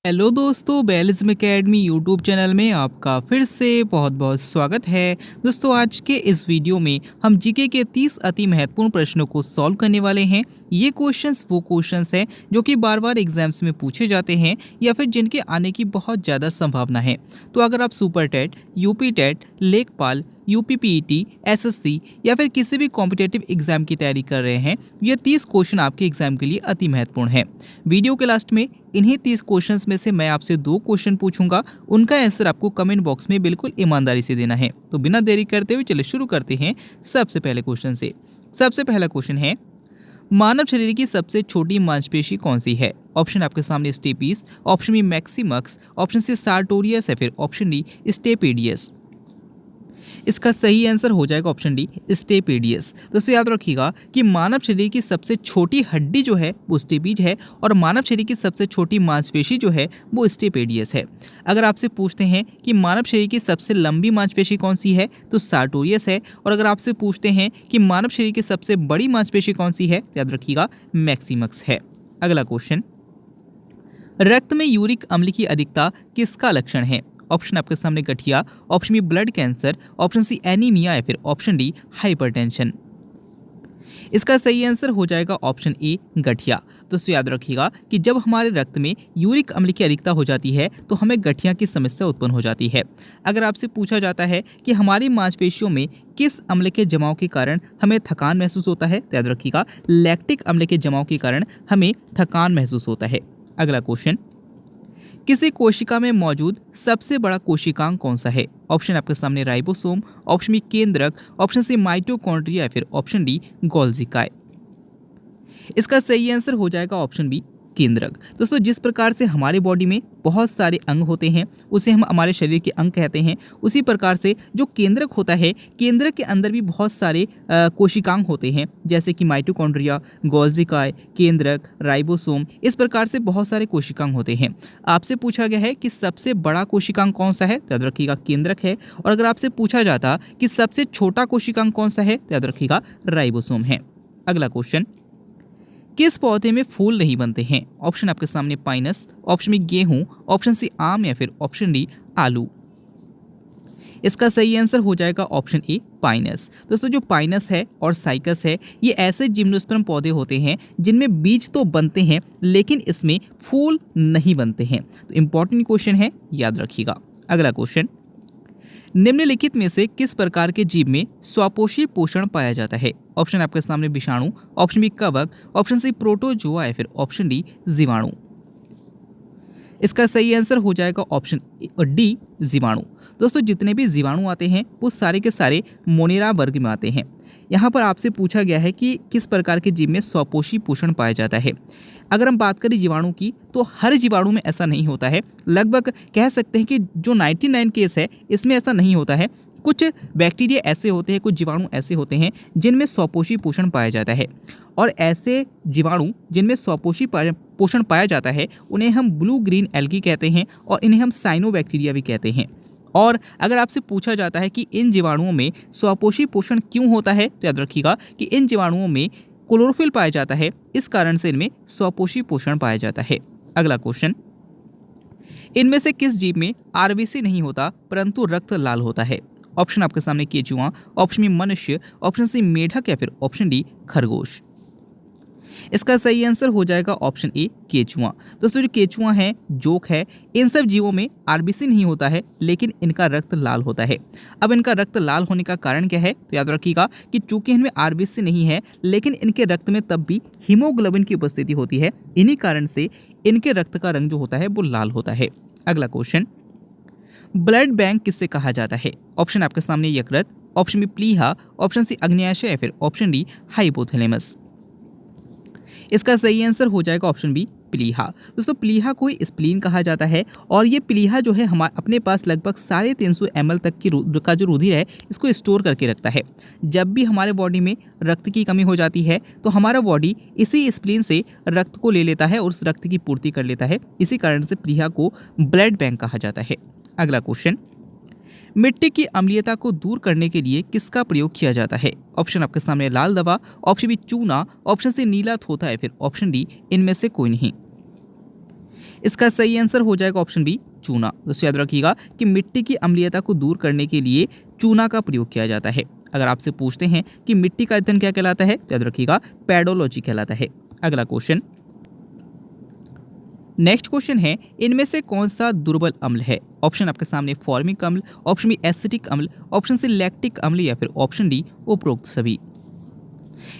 Hello दोस्तों, बेलिज्म academy YouTube channel में आपका फिर से बहुत बहुत स्वागत है। दोस्तों, आज के इस वीडियो में हम जीके के 30 अति महत्वपूर्ण प्रश्नों को सॉल्व करने वाले हैं। ये क्वेश्चंस वो क्वेश्चंस हैं जो कि बार बार एग्जाम्स में पूछे जाते हैं या फिर जिनके आने की बहुत ज़्यादा संभावना है। तो अगर आप सुपर टेट, यूपी टेट, लेखपाल, यूपी पीईटी, एसएससी या फिर किसी भी कॉम्पिटेटिव एग्जाम की तैयारी कर रहे हैं, ये 30 क्वेश्चन आपके एग्जाम के लिए अति महत्वपूर्ण है। वीडियो के लास्ट में इन्हीं 30 क्वेश्चंस में से मैं आपसे 2 क्वेश्चन पूछूंगा। उनका आंसर आपको कमेंट बॉक्स में बिल्कुल ईमानदारी से देना है। तो बिना देरी करते हुए चलिए शुरू करते हैं सबसे पहले क्वेश्चन से। सबसे पहला क्वेश्चन है, मानव शरीर की सबसे छोटी मांसपेशी कौन सी है? ऑप्शन आपके सामने स्टेपीज, option B maximax, option C Sartorius या फिर ऑप्शन डी स्टेपेडियस। इसका सही आंसर हो जाएगा ऑप्शन डी स्टेपेडियस। दोस्तों याद रखिएगा कि मानव शरीर की सबसे छोटी हड्डी जो है वो स्टेपीज है और मानव शरीर की सबसे छोटी मांसपेशी जो है वो स्टेपेडियस है। अगर आपसे पूछते हैं कि मानव शरीर की सबसे लंबी मांसपेशी कौन सी है तो सार्टोरियस है, और अगर आपसे पूछते हैं कि मानव शरीर की सबसे बड़ी मांसपेशी कौन सी है, याद रखिएगा मैक्सिमक्स है। अगला क्वेश्चन, रक्त में यूरिक अम्ल की अधिकता किसका लक्षण है? ऑप्शन आपके सामने गठिया, option B blood cancer, option C anaemia या फिर ऑप्शन डी हाइपरटेंशन। इसका सही आंसर हो जाएगा ऑप्शन ए गठिया। दोस्तों याद रखिएगा कि जब हमारे रक्त में यूरिक अम्ल की अधिकता हो जाती है तो हमें गठिया की समस्या उत्पन्न हो जाती है। अगर आपसे पूछा जाता है कि हमारी मांसपेशियों में किस अम्ल के जमाव के कारण हमें थकान महसूस होता है, तो याद रखिएगा लैक्टिक अम्ल के जमाव के कारण हमें थकान महसूस होता है। अगला क्वेश्चन, किसी कोशिका में मौजूद सबसे बड़ा कोशिकांग कौन सा है? ऑप्शन आपके सामने राइबोसोम, ऑप्शन बी केंद्रक, ऑप्शन सी माइटोकॉन्ड्रिया या फिर ऑप्शन डी गोल्जी काय। इसका सही आंसर हो जाएगा ऑप्शन बी केंद्रक। दोस्तों जिस प्रकार से हमारे बॉडी में बहुत सारे अंग होते हैं उसे हम हमारे शरीर के अंग कहते हैं, उसी प्रकार से जो केंद्रक होता है, केंद्रक के अंदर भी बहुत सारे कोशिकांग होते हैं, जैसे कि माइटोकॉन्ड्रिया, गोल्जी काय, केंद्रक, राइबोसोम, इस प्रकार से बहुत सारे कोशिकांग होते हैं। आपसे पूछा गया है कि सबसे बड़ा कोशिकांग कौन सा है, तो याद रखिएगा केंद्रक है, और अगर आपसे पूछा जाता कि सबसे छोटा कोशिकांग कौन सा है, तो याद रखिएगा राइबोसोम है। अगला क्वेश्चन, किस पौधे में फूल नहीं बनते हैं? ऑप्शन आपके सामने पाइनस, ऑप्शन बी गेहूं, ऑप्शन सी आम या फिर ऑप्शन डी आलू। इसका सही आंसर हो जाएगा ऑप्शन ए पाइनस। दोस्तों जो पाइनस है और साइकस है ये ऐसे जिम्नोस्पर्म पौधे होते हैं जिनमें बीज तो बनते हैं लेकिन इसमें फूल नहीं बनते हैं। तो इंपॉर्टेंट क्वेश्चन है, याद रखिएगा। अगला क्वेश्चन, निम्नलिखित में से किस प्रकार के जीव में स्वपोषी पोषण पाया जाता है? ऑप्शन आपके सामने विषाणु, ऑप्शन बी कवक, ऑप्शन सी प्रोटोजोआ या फिर ऑप्शन डी जीवाणु। इसका सही आंसर हो जाएगा ऑप्शन डी जीवाणु। दोस्तों जितने भी जीवाणु आते हैं वो सारे के सारे मोनेरा वर्ग में आते हैं। यहाँ पर आपसे पूछा गया है कि किस प्रकार के जीव में स्वपोषी पोषण पाया जाता है। अगर हम बात करें जीवाणु की तो हर जीवाणु में ऐसा नहीं होता है। लगभग कह सकते हैं कि जो 99 केस है इसमें ऐसा नहीं होता है। कुछ बैक्टीरिया ऐसे होते हैं, कुछ जीवाणु ऐसे होते हैं जिनमें स्वपोषी पोषण पाया जाता है, और ऐसे जीवाणु जिनमें स्वपोषी पोषण पाया जाता है उन्हें हम ब्लू ग्रीन एल्गी कहते हैं और इन्हें हम साइनोबैक्टीरिया भी कहते हैं। और अगर आपसे पूछा जाता है कि इन जीवाणुओं में स्वपोषी पोषण क्यों होता है, तो याद रखिएगा कि इन जीवाणुओं में क्लोरोफिल पाया जाता है, इस कारण से इनमें स्वपोषी पोषण पाया जाता है। अगला क्वेश्चन, इनमें से किस जीव में आरबीसी नहीं होता परंतु रक्त लाल होता है? ऑप्शन आपके सामने केचुआ, ऑप्शन बी मनुष्य, ऑप्शन सी मेढक या फिर ऑप्शन डी खरगोश। इसका सही आंसर हो जाएगा ऑप्शन ए केचुआ। दोस्तों जो केचुआ है, जोक है, इन सब जीवों में आरबीसी नहीं होता है लेकिन इनका रक्त लाल होता है। अब इनका रक्त लाल होने का कारण क्या है, तो याद रखिएगा कि चूंकि इनमें आरबीसी नहीं है लेकिन इनके रक्त में तब भी हीमोग्लोबिन की उपस्थिति होती है, इन्हीं कारण से इनके रक्त का रंग जो होता है वो लाल होता है। अगला क्वेश्चन, ब्लड बैंक किससे कहा जाता है? ऑप्शन आपके सामने यकृत, ऑप्शन बी प्लीहा, ऑप्शन सी अग्न्याशय या फिर ऑप्शन डी हाइपोथैलेमस। इसका सही आंसर हो जाएगा ऑप्शन बी प्लीहा। दोस्तों प्लीहा को स्प्लीन कहा जाता है और ये प्लीहा जो है हमारे अपने पास लगभग 350 ml तक की का जो रुधिर है इसको स्टोर करके रखता है। जब भी हमारे बॉडी में रक्त की कमी हो जाती है तो हमारा बॉडी इसी स्प्लीन से रक्त को ले लेता है और उस रक्त की पूर्ति कर लेता है, इसी कारण से प्लीहा को ब्लड बैंक कहा जाता है। अगला क्वेश्चन, मिट्टी की अम्लीयता को दूर करने के लिए किसका प्रयोग किया जाता है? ऑप्शन आपके सामने लाल दवा, ऑप्शन बी चूना, ऑप्शन सी नीला थोथा या फिर ऑप्शन डी इनमें से कोई नहीं। इसका सही आंसर हो जाएगा ऑप्शन बी चूना। दोस्तों याद रखिएगा कि मिट्टी की अम्लीयता को दूर करने के लिए चूना का प्रयोग किया जाता है। अगर आपसे पूछते हैं कि मिट्टी का अध्ययन क्या कहलाता है, तो याद रखिएगा पेडोलॉजी कहलाता है। अगला क्वेश्चन, नेक्स्ट क्वेश्चन है, इनमें से कौन सा दुर्बल अम्ल है? ऑप्शन आपके सामने फॉर्मिक अम्ल, ऑप्शन बी एसिटिक अम्ल, ऑप्शन सी लैक्टिक अम्ल या फिर ऑप्शन डी उपरोक्त सभी।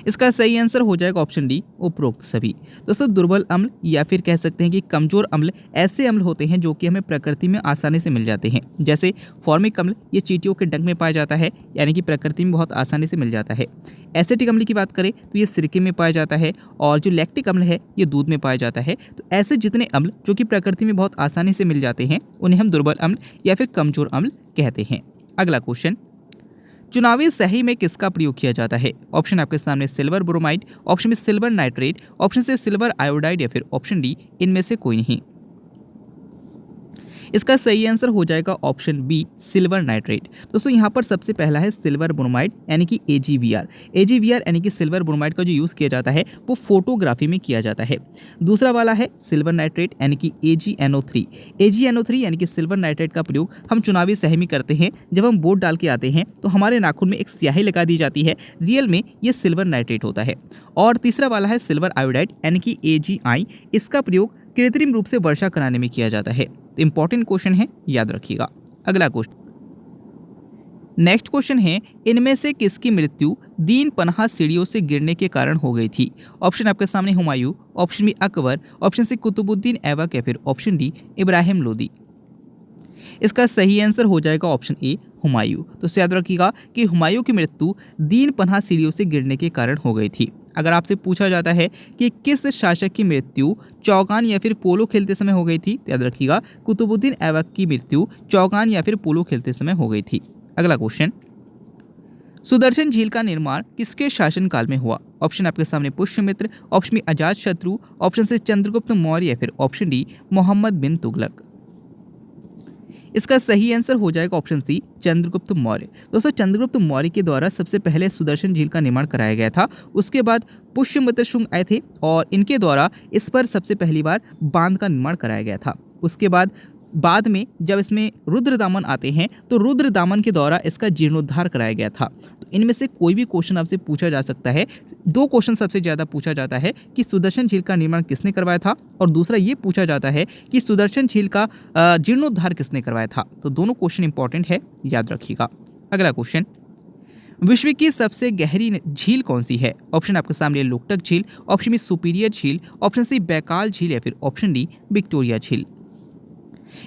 इसका सही आंसर हो जाएगा ऑप्शन डी उपरोक्त सभी। दोस्तों दुर्बल अम्ल या फिर कह सकते हैं कि कमजोर अम्ल ऐसे अम्ल होते हैं जो कि हमें प्रकृति में आसानी से मिल जाते हैं। जैसे फॉर्मिक अम्ल ये चींटियों के डंक में पाया जाता है, यानी कि प्रकृति में बहुत आसानी से मिल जाता है। एसिटिक अम्ल की बात करें तो ये सिरके में पाया जाता है, और जो लैक्टिक अम्ल है ये दूध में पाया जाता है। तो ऐसे जितने अम्ल जो कि प्रकृति में बहुत आसानी से मिल जाते हैं उन्हें हम दुर्बल अम्ल या फिर कमजोर अम्ल कहते हैं। अगला क्वेश्चन, चुनावी स्याही में किसका प्रयोग किया जाता है? ऑप्शन आपके सामने silver bromide, option B silver nitrate, option C silver iodide या फिर ऑप्शन डी इनमें से कोई नहीं। इसका सही आंसर हो जाएगा ऑप्शन बी सिल्वर नाइट्रेट। दोस्तों यहाँ पर सबसे पहला है सिल्वर ब्रोमाइड यानी कि AgVr। AgVr यानी कि सिल्वर ब्रोमाइड का जो यूज़ किया जाता है वो फोटोग्राफी में किया जाता है। दूसरा वाला है सिल्वर नाइट्रेट यानी कि AgNO3। AgNO3 यानी कि सिल्वर नाइट्रेट का प्रयोग हम चुनावी स्याही में करते हैं। जब हम वोट डाल के आते हैं तो हमारे नाखून में एक स्याही लगा दी जाती है, रियल में ये सिल्वर नाइट्रेट होता है। और तीसरा वाला है सिल्वर आयोडाइड यानी कि AgI। इसका प्रयोग कृत्रिम रूप से वर्षा कराने में किया जाता है। इंपॉर्टेंट क्वेश्चन है, याद रखिएगा। अगला क्वेश्चन, नेक्स्ट क्वेश्चन है, इनमें से किसकी मृत्यु दीन पनाह सीढ़ियों से गिरने के कारण हो गई थी? ऑप्शन आपके सामने Humayun, option B Akbar, option C Qutbuddin Aibak या फिर ऑप्शन डी इब्राहिम लोदी। इसका सही आंसर हो जाएगा ऑप्शन ए हुमायूं। तो याद रखिएगा कि हुमायूं की मृत्यु दीन पनाह सीढ़ियों से गिरने के कारण हो गई थी। अगर आपसे पूछा जाता है कि किस शासक की मृत्यु चौगान या फिर पोलो खेलते समय हो गई थी, तो याद रखिएगा कुतुबुद्दीन ऐबक की मृत्यु चौगान या फिर पोलो खेलते समय हो गई थी। अगला क्वेश्चन, सुदर्शन झील का निर्माण किसके शासनकाल में हुआ? ऑप्शन आपके सामने पुष्यमित्र, ऑप्शन बी अजात शत्रु, ऑप्शन सी चंद्रगुप्त मौर्य या फिर ऑप्शन डी मोहम्मद बिन तुगलक। इसका सही आंसर हो जाएगा ऑप्शन सी चंद्रगुप्त मौर्य। दोस्तों चंद्रगुप्त मौर्य के द्वारा सबसे पहले सुदर्शन झील का निर्माण कराया गया था। उसके बाद पुष्यमित्र शुंग आए थे और इनके द्वारा इस पर सबसे पहली बार बांध का निर्माण कराया गया था। उसके बाद में जब इसमें रुद्रदामन आते हैं तो रुद्रदामन के द्वारा इसका जीर्णोद्धार कराया गया था। तो इनमें से कोई भी क्वेश्चन आपसे पूछा जा सकता है। दो क्वेश्चन सबसे ज़्यादा पूछा जाता है कि सुदर्शन झील का निर्माण किसने करवाया था, और दूसरा ये पूछा जाता है कि सुदर्शन झील का जीर्णोद्धार किसने करवाया था। तो दोनों क्वेश्चन इंपॉर्टेंट है, याद रखिएगा। अगला क्वेश्चन, विश्व की सबसे गहरी झील कौन सी है? ऑप्शन आपके सामने लोकटक झील, ऑप्शन बी सुपीरियर झील, ऑप्शन सी बैकाल झील या फिर ऑप्शन डी विक्टोरिया झील।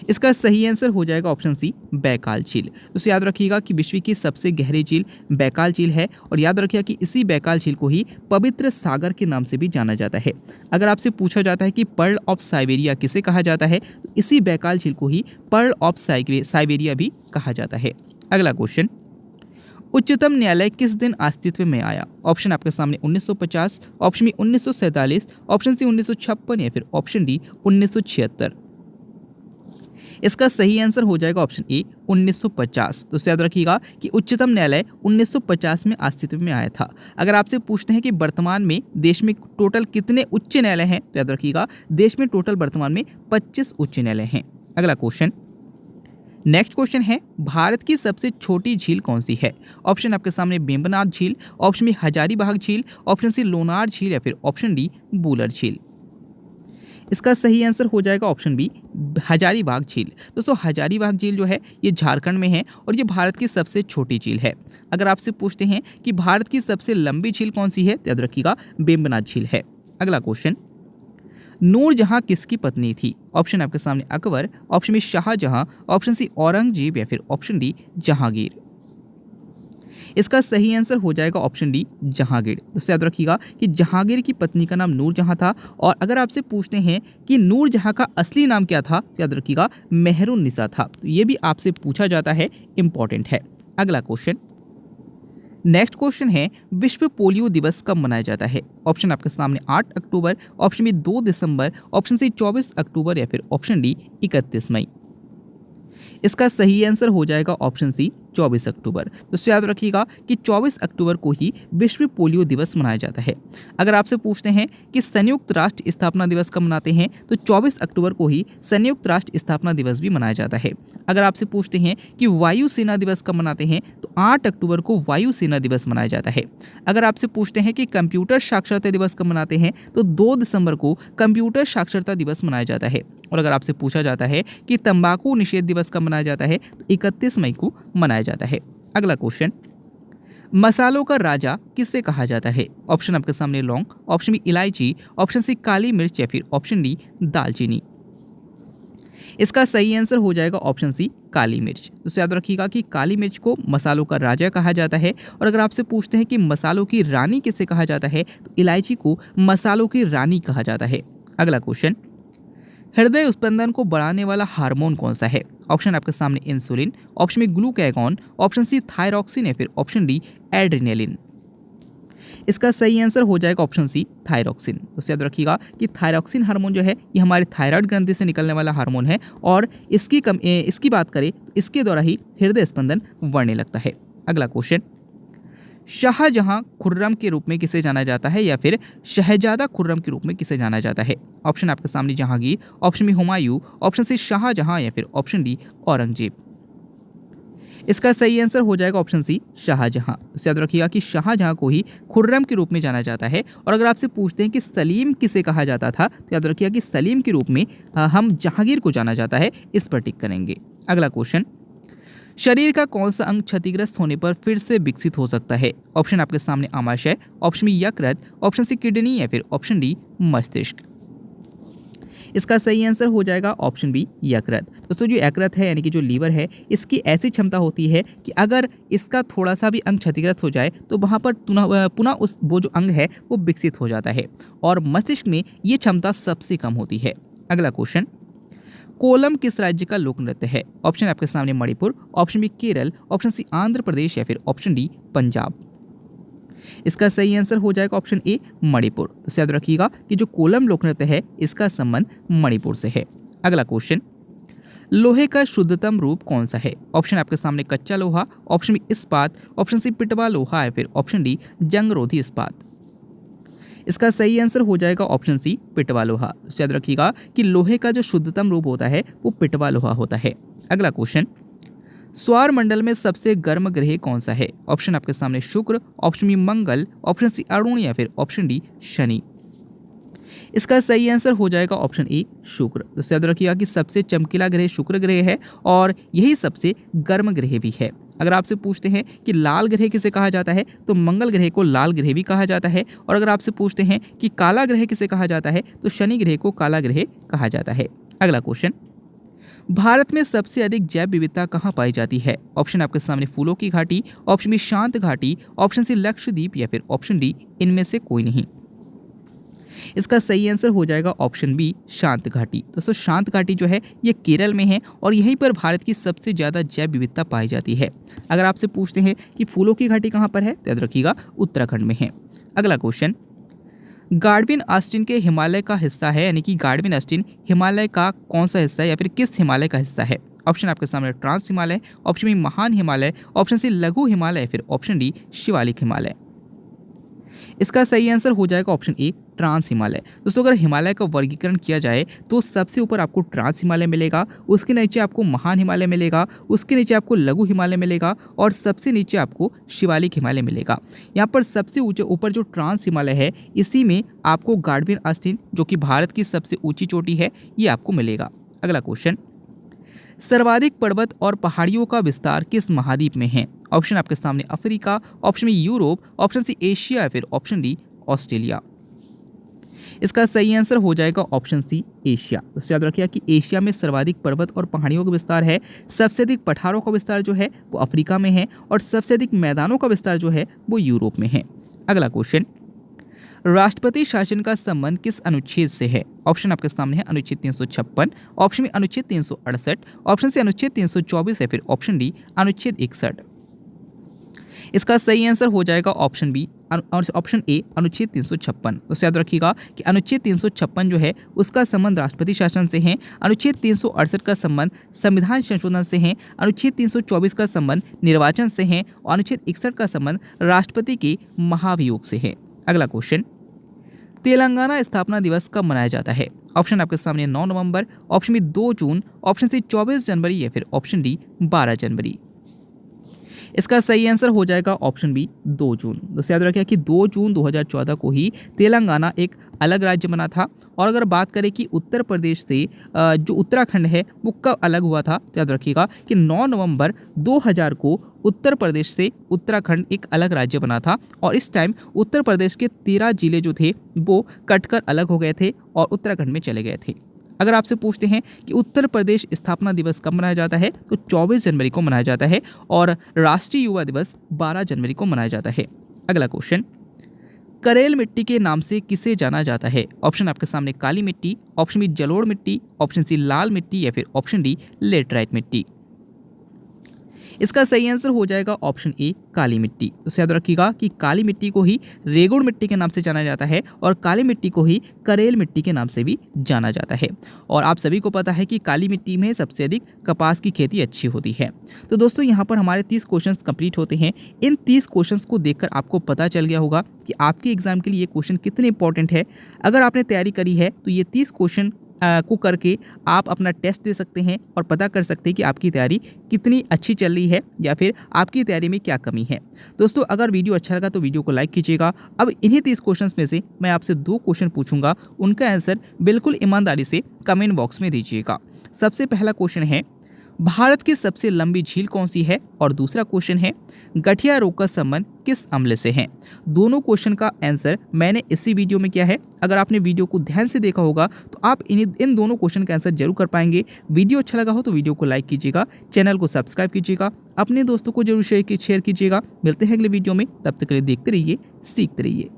इसका सही आंसर हो जाएगा ऑप्शन सी बैकाल झील। तो याद रखिएगा कि विश्व की सबसे गहरी झील बैकाल झील है, और याद रखिएगा कि इसी बैकाल झील को ही पवित्र सागर के नाम से भी जाना जाता है। अगर आपसे पूछा जाता है कि पर्ल ऑफ साइबेरिया किसे कहा जाता है, तो इसी बैकाल झील को ही पर्ल ऑफ साइबेरिया भी कहा जाता है। अगला क्वेश्चन, उच्चतम न्यायालय किस दिन अस्तित्व में आया? ऑप्शन आपके सामने 1950, ऑप्शन बी 1947, ऑप्शन सी 1956 या फिर ऑप्शन डी 1976। इसका सही आंसर हो जाएगा ऑप्शन ए 1950। तो याद रखिएगा कि उच्चतम न्यायालय 1950 में अस्तित्व में आया था। अगर आपसे पूछते हैं कि वर्तमान में देश में टोटल कितने उच्च न्यायालय हैं, तो याद रखिएगा देश में टोटल वर्तमान में 25 उच्च न्यायालय हैं। अगला क्वेश्चन, नेक्स्ट क्वेश्चन है, भारत की सबसे छोटी झील कौन सी है? ऑप्शन आपके सामने बेम्बनाथ झील, ऑप्शन बी हजारीबाग झील, ऑप्शन सी लोनार झील या फिर ऑप्शन डी बूलर झील। इसका सही आंसर हो जाएगा ऑप्शन बी हजारीबाग झील। दोस्तों हजारीबाग झील जो है ये झारखंड में है और ये भारत की सबसे छोटी झील है। अगर आपसे पूछते हैं कि भारत की सबसे लंबी झील कौन सी है, तो याद रखिएगा बेम्बनाथ झील है। अगला क्वेश्चन, नूरजहां किसकी पत्नी थी? ऑप्शन आपके सामने Akbar, option B Shahjahan, option C Aurangzeb या फिर ऑप्शन डी जहांगीर। इसका सही आंसर हो जाएगा ऑप्शन डी जहांगीर। तो याद रखिएगा कि जहांगीर की पत्नी का नाम नूरजहां था। और अगर आपसे पूछते हैं कि नूरजहां का असली नाम क्या था, तो याद रखिएगा मेहरुन्निसा था। तो ये भी आपसे पूछा जाता है, इंपॉर्टेंट है। अगला क्वेश्चन, नेक्स्ट क्वेश्चन है, विश्व पोलियो दिवस कब मनाया जाता है? ऑप्शन आपके सामने 8 अक्टूबर, ऑप्शन बी 2 दिसंबर, ऑप्शन सी 24 अक्टूबर या फिर ऑप्शन डी 31 मई। इसका सही आंसर हो जाएगा ऑप्शन सी 24 अक्टूबर। दोस्तों याद रखिएगा कि 24 अक्टूबर को ही विश्व पोलियो दिवस मनाया जाता है। अगर आपसे पूछते हैं कि संयुक्त राष्ट्र स्थापना दिवस कब मनाते हैं तो 24 अक्टूबर को ही संयुक्त राष्ट्र स्थापना दिवस भी मनाया जाता है। अगर आपसे पूछते हैं कि वायु सेना दिवस कब मनाते हैं तो 8 अक्टूबर को वायु सेना दिवस मनाया जाता है। अगर आपसे पूछते हैं कि कंप्यूटर साक्षरता दिवस कब मनाते हैं तो 2 दिसंबर को कंप्यूटर साक्षरता दिवस मनाया जाता है। और अगर आपसे पूछा जाता है कि तंबाकू निषेध दिवस कब मनाया जाता है तो 31 मई को मनाया जाता है। अगला क्वेश्चन, मसालों का राजा किसे कहा जाता है? ऑप्शन आपके सामने लौंग, ऑप्शन बी इलायची, ऑप्शन सी काली मिर्च या फिर ऑप्शन डी दालचीनी। इसका सही आंसर हो जाएगा ऑप्शन सी काली मिर्च। तो याद रखिएगा कि काली मिर्च को मसालों का राजा कहा जाता है। और अगर आपसे पूछते हैं कि मसालों की रानी किसे कहा जाता है तो इलायची को मसालों की रानी कहा जाता है। अगला क्वेश्चन, हृदय स्पंदन को बढ़ाने वाला हार्मोन कौन सा है? ऑप्शन आपके सामने इंसुलिन, ऑप्शन में ग्लूकागॉन, ऑप्शन सी थायरॉक्सिन या फिर ऑप्शन डी एड्रेनालिन। इसका सही आंसर हो जाएगा ऑप्शन सी थायरॉक्सिन। तो याद रखिएगा कि थायरॉक्सिन हार्मोन जो है ये हमारे थायराइड ग्रंथि से निकलने वाला हार्मोन है और इसकी बात करें तो इसके द्वारा ही हृदय स्पंदन बढ़ने लगता है। अगला क्वेश्चन, शाहजहां खुर्रम के रूप में किसे जाना जाता है या फिर शहजादा खुर्रम के रूप में किसे जाना जाता है? ऑप्शन आपके सामने Jahangir, option B Humayun, option C Shahjahan या फिर ऑप्शन डी औरंगजेब। इसका सही आंसर हो जाएगा ऑप्शन सी शाहजहां। तो याद रखिएगा कि शाहजहां को ही खुर्रम के रूप में जाना जाता है। और अगर आपसे पूछते हैं कि सलीम किसे कहा जाता था तो याद रखिएगा कि सलीम के रूप में हम जहांगीर को जाना जाता है। इस पर टिक करेंगे। अगला क्वेश्चन, शरीर का कौन सा अंग क्षतिग्रस्त होने पर फिर से विकसित हो सकता है? ऑप्शन आपके सामने आमाशय, ऑप्शन बी यकृत, ऑप्शन सी किडनी या फिर ऑप्शन डी मस्तिष्क। इसका सही आंसर हो जाएगा ऑप्शन बी यकृत। दोस्तों जो यकृत है यानी कि जो लीवर है इसकी ऐसी क्षमता होती है कि अगर इसका थोड़ा सा भी अंग क्षतिग्रस्त हो जाए तो वहाँ पर पुनः उस वो जो अंग है वो विकसित हो जाता है और मस्तिष्क में ये क्षमता सबसे कम होती है। अगला क्वेश्चन, कोलम किस राज्य का लोक नृत्य है? ऑप्शन आपके सामने Manipur, option B Kerala, option C Andhra Pradesh या फिर ऑप्शन डी पंजाब। इसका सही आंसर हो जाएगा ऑप्शन ए मणिपुर। तो याद रखिएगा कि जो कोलम लोक नृत्य है इसका संबंध मणिपुर से है। अगला क्वेश्चन, लोहे का शुद्धतम रूप कौन सा है? ऑप्शन आपके सामने कच्चा लोहा, ऑप्शन बी इस्पात, ऑप्शन सी पिटवा लोहा या फिर ऑप्शन डी जंगरोधी इस्पात। इसका सही आंसर हो जाएगा ऑप्शन सी पिटवा लोहा। तो याद रखिएगा कि लोहे का जो शुद्धतम रूप होता है वो पिटवा लोहा होता है। अगला क्वेश्चन, सौर मंडल में सबसे गर्म ग्रह कौन सा है? ऑप्शन आपके सामने शुक्र, ऑप्शन बी मंगल, ऑप्शन सी अरुण या फिर ऑप्शन डी शनि। इसका सही आंसर हो जाएगा ऑप्शन ए शुक्र। तो याद रखिएगा कि सबसे चमकीला ग्रह शुक्र ग्रह है और यही सबसे गर्म ग्रह भी है। अगर आपसे पूछते हैं कि लाल ग्रह किसे कहा जाता है तो मंगल ग्रह को लाल ग्रह भी कहा जाता है। और अगर आपसे पूछते हैं कि काला ग्रह किसे कहा जाता है तो शनि ग्रह को काला ग्रह कहा जाता है। अगला क्वेश्चन, भारत में सबसे अधिक जैव विविधता कहाँ पाई जाती है? ऑप्शन आपके सामने फूलों की घाटी, ऑप्शन बी शांत घाटी, ऑप्शन सी लक्षद्वीप या फिर ऑप्शन डी इनमें से कोई नहीं। इसका सही आंसर हो जाएगा ऑप्शन बी शांत घाटी। दोस्तों शांत घाटी जो है ये केरल में है और यहीं पर भारत की सबसे ज़्यादा जैव विविधता पाई जाती है। अगर आपसे पूछते हैं कि फूलों की घाटी कहाँ पर है तो याद रखिएगा उत्तराखंड में है। अगला क्वेश्चन, गार्डविन ऑस्टिन के हिमालय का हिस्सा है यानी कि गार्डविन ऑस्टिन हिमालय का कौन सा हिस्सा है या फिर किस हिमालय का हिस्सा है? ऑप्शन आपके सामने ट्रांस हिमालय, ऑप्शन बी महान हिमालय, ऑप्शन सी लघु हिमालय, फिर ऑप्शन डी शिवालिक हिमालय। इसका सही आंसर हो जाएगा ऑप्शन ए ट्रांस हिमालय। दोस्तों अगर हिमालय का वर्गीकरण किया जाए तो सबसे ऊपर आपको ट्रांस हिमालय मिलेगा, उसके नीचे आपको महान हिमालय मिलेगा, उसके नीचे आपको लघु हिमालय मिलेगा और सबसे नीचे आपको शिवालिक हिमालय मिलेगा। यहाँ पर सबसे ऊंचे ऊपर जो ट्रांस हिमालय है इसी में आपको गार्डविन ऑस्टिन जो कि भारत की सबसे ऊंची चोटी है ये आपको मिलेगा। अगला क्वेश्चन, सर्वाधिक पर्वत और पहाड़ियों का विस्तार किस महाद्वीप में है? ऑप्शन आपके सामने Africa, option B Europe, option C Asia या फिर ऑप्शन डी ऑस्ट्रेलिया। इसका सही आंसर हो जाएगा ऑप्शन सी एशिया। तो याद रखिए कि एशिया में सर्वाधिक पर्वत और पहाड़ियों का विस्तार है। सबसे अधिक पठारों का विस्तार जो है वो अफ्रीका में है और सबसे अधिक मैदानों का विस्तार जो है वो यूरोप में है। अगला क्वेश्चन, राष्ट्रपति शासन का संबंध किस अनुच्छेद से है? ऑप्शन आपके सामने है अनुच्छेद 356, ऑप्शन बी अनुच्छेद 368, ऑप्शन सी अनुच्छेद 324 या फिर ऑप्शन डी अनुच्छेद 61। इसका सही आंसर हो जाएगा ऑप्शन बी ऑप्शन ए अनुच्छेद 356। तो याद रखिएगा कि अनुच्छेद 356 जो है उसका संबंध राष्ट्रपति शासन से है, अनुच्छेद 368 का संबंध संविधान संशोधन से है, अनुच्छेद 324 का संबंध निर्वाचन से है और अनुच्छेद 61 का संबंध राष्ट्रपति के महाभियोग से है। अगला क्वेश्चन, तेलंगाना स्थापना दिवस कब मनाया जाता है? ऑप्शन आपके सामने 9 नवंबर, ऑप्शन बी 2 जून, ऑप्शन सी 24 जनवरी या फिर ऑप्शन डी 12 जनवरी। इसका सही आंसर हो जाएगा ऑप्शन बी 2 जून। दोस्तों याद रखिए कि 2 जून 2014 को ही तेलंगाना एक अलग राज्य बना था। और अगर बात करें कि उत्तर प्रदेश से जो उत्तराखंड है वो कब अलग हुआ था, तो याद रखिएगा कि 9 नवंबर 2000 को उत्तर प्रदेश से उत्तराखंड एक अलग राज्य बना था। और इस टाइम उत्तर प्रदेश के 13 जिले जो थे वो कटकर अलग हो गए थे और उत्तराखंड में चले गए थे। अगर आपसे पूछते हैं कि उत्तर प्रदेश स्थापना दिवस कब मनाया जाता है, तो 24 जनवरी को मनाया जाता है और राष्ट्रीय युवा दिवस 12 जनवरी को मनाया जाता है। अगला क्वेश्चन, करेल मिट्टी के नाम से किसे जाना जाता है? ऑप्शन आपके सामने काली मिट्टी, ऑप्शन बी जलोढ़ मिट्टी, ऑप्शन सी लाल मिट्टी या फिर ऑप्शन डी लेटराइट मिट्टी। इसका सही आंसर हो जाएगा ऑप्शन ए काली मिट्टी। तो याद रखिएगा कि काली मिट्टी को ही रेगुड़ मिट्टी के नाम से जाना जाता है और काली मिट्टी को ही करेल मिट्टी के नाम से भी जाना जाता है। और आप सभी को पता है कि काली मिट्टी में सबसे अधिक कपास की खेती अच्छी होती है। तो दोस्तों यहाँ पर हमारे 30 क्वेश्चंस कंप्लीट होते हैं। इन 30 क्वेश्चंस को देखकर आपको पता चल गया होगा कि आपके एग्जाम के लिए ये क्वेश्चन कितने इंपॉर्टेंट है। अगर आपने तैयारी करी है तो ये 30 क्वेश्चन को करके आप अपना टेस्ट दे सकते हैं और पता कर सकते हैं कि आपकी तैयारी कितनी अच्छी चल रही है या फिर आपकी तैयारी में क्या कमी है। दोस्तों अगर वीडियो अच्छा लगा तो वीडियो को लाइक कीजिएगा। अब इन्हीं 30 क्वेश्चंस में से मैं आपसे 2 क्वेश्चन पूछूंगा, उनका आंसर बिल्कुल ईमानदारी से कमेंट बॉक्स में दीजिएगा। सबसे पहला क्वेश्चन है, भारत की सबसे लंबी झील कौन सी है? और दूसरा क्वेश्चन है, गठिया रोग का संबंध किस अम्ल से है? दोनों क्वेश्चन का आंसर मैंने इसी वीडियो में किया है। अगर आपने वीडियो को ध्यान से देखा होगा तो आप इन दोनों क्वेश्चन का आंसर जरूर कर पाएंगे। वीडियो अच्छा लगा हो तो वीडियो को लाइक कीजिएगा, चैनल को सब्सक्राइब कीजिएगा, अपने दोस्तों को जरूर शेयर कीजिएगा। मिलते हैं अगले वीडियो में, तब तक के लिए देखते रहिए, सीखते रहिए।